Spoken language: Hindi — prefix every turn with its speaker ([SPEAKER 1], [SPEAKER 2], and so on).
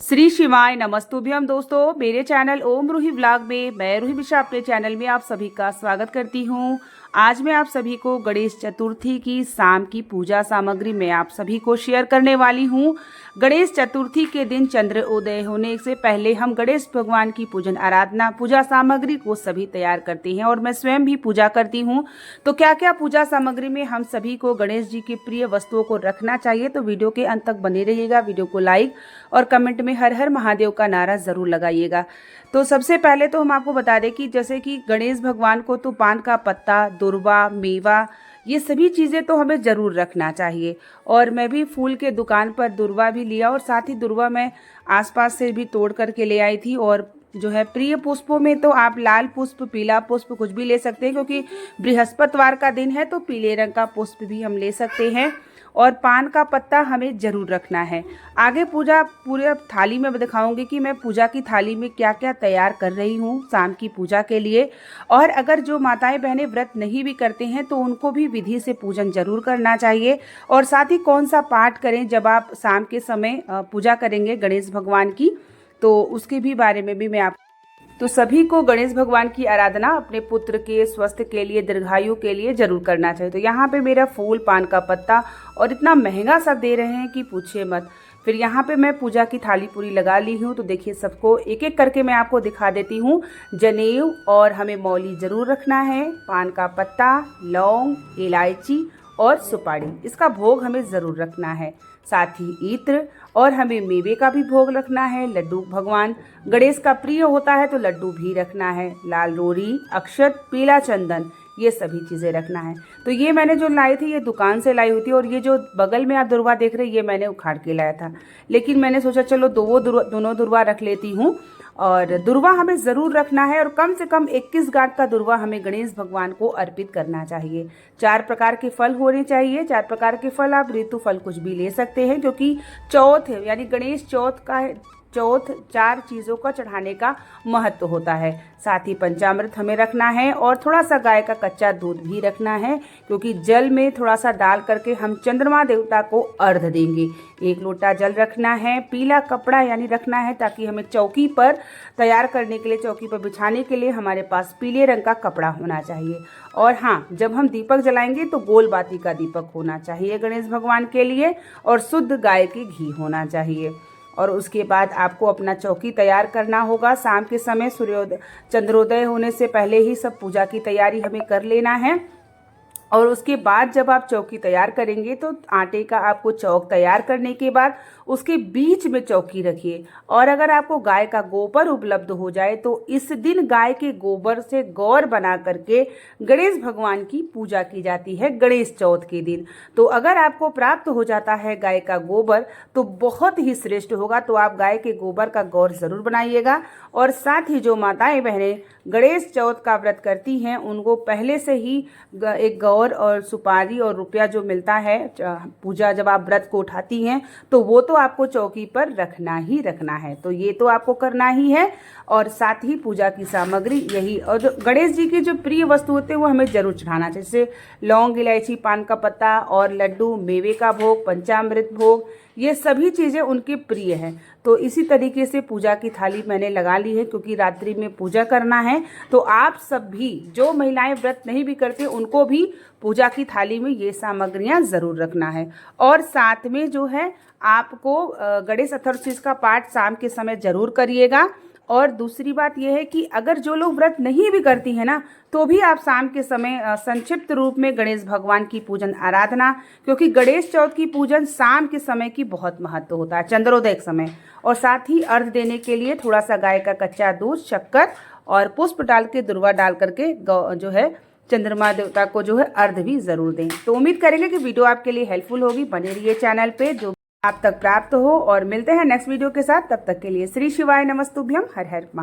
[SPEAKER 1] श्री शिवाय नमस्तुभ्यम। दोस्तों, मेरे चैनल ओम रूही व्लॉग में मैं रूही मिश्रा अपने चैनल में आप सभी का स्वागत करती हूं। आज मैं आप सभी को गणेश चतुर्थी की शाम की पूजा सामग्री मैं आप सभी को शेयर करने वाली हूं। गणेश चतुर्थी के दिन चंद्र उदय होने से पहले हम गणेश भगवान की पूजन आराधना पूजा सामग्री को सभी तैयार करते हैं और मैं स्वयं भी पूजा करती हूं। तो क्या क्या पूजा सामग्री में हम सभी को गणेश जी की प्रिय वस्तुओं को रखना चाहिए, तो वीडियो के अंत तक बने रहिएगा। वीडियो को लाइक और कमेंट में हर हर महादेव का नारा जरूर लगाइएगा। तो सबसे पहले तो हम आपको बता दें कि जैसे कि गणेश भगवान को तो पान का पत्ता, दुर्वा, मेवा, ये सभी चीज़ें तो हमें ज़रूर रखना चाहिए। और मैं भी फूल के दुकान पर दुर्वा भी लिया और साथ ही दुर्वा मैं आसपास से भी तोड़ करके ले आई थी। और जो है प्रिय पुष्पों में तो आप लाल पुष्प, पीला पुष्प कुछ भी ले सकते हैं, क्योंकि बृहस्पतिवार का दिन है तो पीले रंग का पुष्प भी हम ले सकते हैं। और पान का पत्ता हमें ज़रूर रखना है। आगे पूजा पूरे थाली में दिखाऊंगी कि मैं पूजा की थाली में क्या क्या तैयार कर रही हूँ शाम की पूजा के लिए। और अगर जो माताएं बहनें व्रत नहीं भी करते हैं तो उनको भी विधि से पूजन जरूर करना चाहिए। और साथ ही कौन सा पाठ करें जब आप शाम के समय पूजा करेंगे गणेश भगवान की, तो उसके भी बारे में भी मैं आप तो सभी को गणेश भगवान की आराधना अपने पुत्र के स्वास्थ्य के लिए, दीर्घायु के लिए जरूर करना चाहिए। तो यहाँ पे मेरा फूल, पान का पत्ता और इतना महंगा सब दे रहे हैं कि पूछिए मत। फिर यहाँ पे मैं पूजा की थाली पूरी लगा ली हूँ। तो देखिए, सबको एक एक करके मैं आपको दिखा देती हूँ। जनेऊ और हमें मौली जरूर रखना है, पान का पत्ता, लौंग, इलायची और सुपारी, इसका भोग हमें ज़रूर रखना है। साथ ही इत्र और हमें मेवे का भी भोग रखना है। लड्डू भगवान गणेश का प्रिय होता है तो लड्डू भी रखना है। लाल रोरी, अक्षत, पीला चंदन, ये सभी चीज़ें रखना है। तो ये मैंने जो लाई थी ये दुकान से लाई हुई थी। और ये जो बगल में आप दुर्वा देख रहे हैं ये मैंने उखाड़ के लाया था, लेकिन मैंने सोचा चलो दोनों दुर्वा रख लेती हूँ। और दुर्वा हमें ज़रूर रखना है और कम से कम 21 गांठ का दुर्वा हमें गणेश भगवान को अर्पित करना चाहिए। 4 प्रकार के फल होने चाहिए। 4 प्रकार के फल, आप ऋतु फल कुछ भी ले सकते हैं, क्योंकि चौथ यानी गणेश चौथ का 4 चीज़ों का चढ़ाने का महत्व होता है। साथ ही पंचामृत हमें रखना है और थोड़ा सा गाय का कच्चा दूध भी रखना है, क्योंकि जल में थोड़ा सा डाल करके हम चंद्रमा देवता को अर्घ देंगे। 1 लोटा जल रखना है। पीला कपड़ा यानी रखना है, ताकि हमें चौकी पर तैयार करने के लिए, चौकी पर बिछाने के लिए हमारे पास पीले रंग का कपड़ा होना चाहिए। और हाँ, जब हम दीपक जलाएंगे तो गोल बाती का दीपक होना चाहिए गणेश भगवान के लिए, और शुद्ध गाय के घी होना चाहिए। और उसके बाद आपको अपना चौकी तैयार करना होगा। शाम के समय चंद्रोदय होने से पहले ही सब पूजा की तैयारी हमें कर लेना है। और उसके बाद जब आप चौकी तैयार करेंगे तो आटे का आपको चौक तैयार करने के बाद उसके बीच में चौकी रखिए। और अगर आपको गाय का गोबर उपलब्ध हो जाए तो इस दिन गाय के गोबर से गौर बना करके गणेश भगवान की पूजा की जाती है गणेश चौथ के दिन। तो अगर आपको प्राप्त हो जाता है गाय का गोबर तो बहुत ही श्रेष्ठ होगा। तो आप गाय के गोबर का गौर जरूर बनाइएगा। और साथ ही जो माताएं बहनें गणेश चौथ का व्रत करती हैं उनको पहले से ही एक गौर और सुपारी और रुपया जो मिलता है पूजा जब आप व्रत को उठाती हैं तो वो तो आपको चौकी पर रखना ही रखना है। तो ये तो आपको करना ही है। और साथ ही पूजा की सामग्री यही, और गणेश जी की जो प्रिय वस्तु होते हैं वो हमें जरूर चढ़ाना चाहिए, जैसे लौंग, इलायची, पान का पत्ता और लड्डू, मेवे का भोग, पंचामृत भोग, ये सभी चीज़ें उनके प्रिय हैं। तो इसी तरीके से पूजा की थाली मैंने लगा ली है, क्योंकि रात्रि में पूजा करना है। तो आप सब भी जो महिलाएं व्रत नहीं भी करते उनको भी पूजा की थाली में ये सामग्रियां ज़रूर रखना है। और साथ में जो है आपको गणेश अथर्वशीष का पाठ शाम के समय ज़रूर करिएगा। और दूसरी बात यह है कि अगर जो लोग व्रत नहीं भी करती हैं ना, तो भी आप शाम के समय संक्षिप्त रूप में गणेश भगवान की पूजन आराधना, क्योंकि गणेश चौथ की पूजन शाम के समय की बहुत महत्व होता है, चंद्रोदय के समय। और साथ ही अर्घ देने के लिए थोड़ा सा गाय का कच्चा दूध, शक्कर और पुष्प डाल के, दुर्वा डाल करके जो है चंद्रमा देवता को जो है अर्घ भी जरूर दें। तो उम्मीद करेंगे कि वीडियो आपके लिए हेल्पफुल होगी। बने रहिए चैनल पे जो आप तक प्राप्त हो। और मिलते हैं नेक्स्ट वीडियो के साथ। तब तक के लिए श्री शिवाय नमस्तुभ्यम। हर हर महादेव।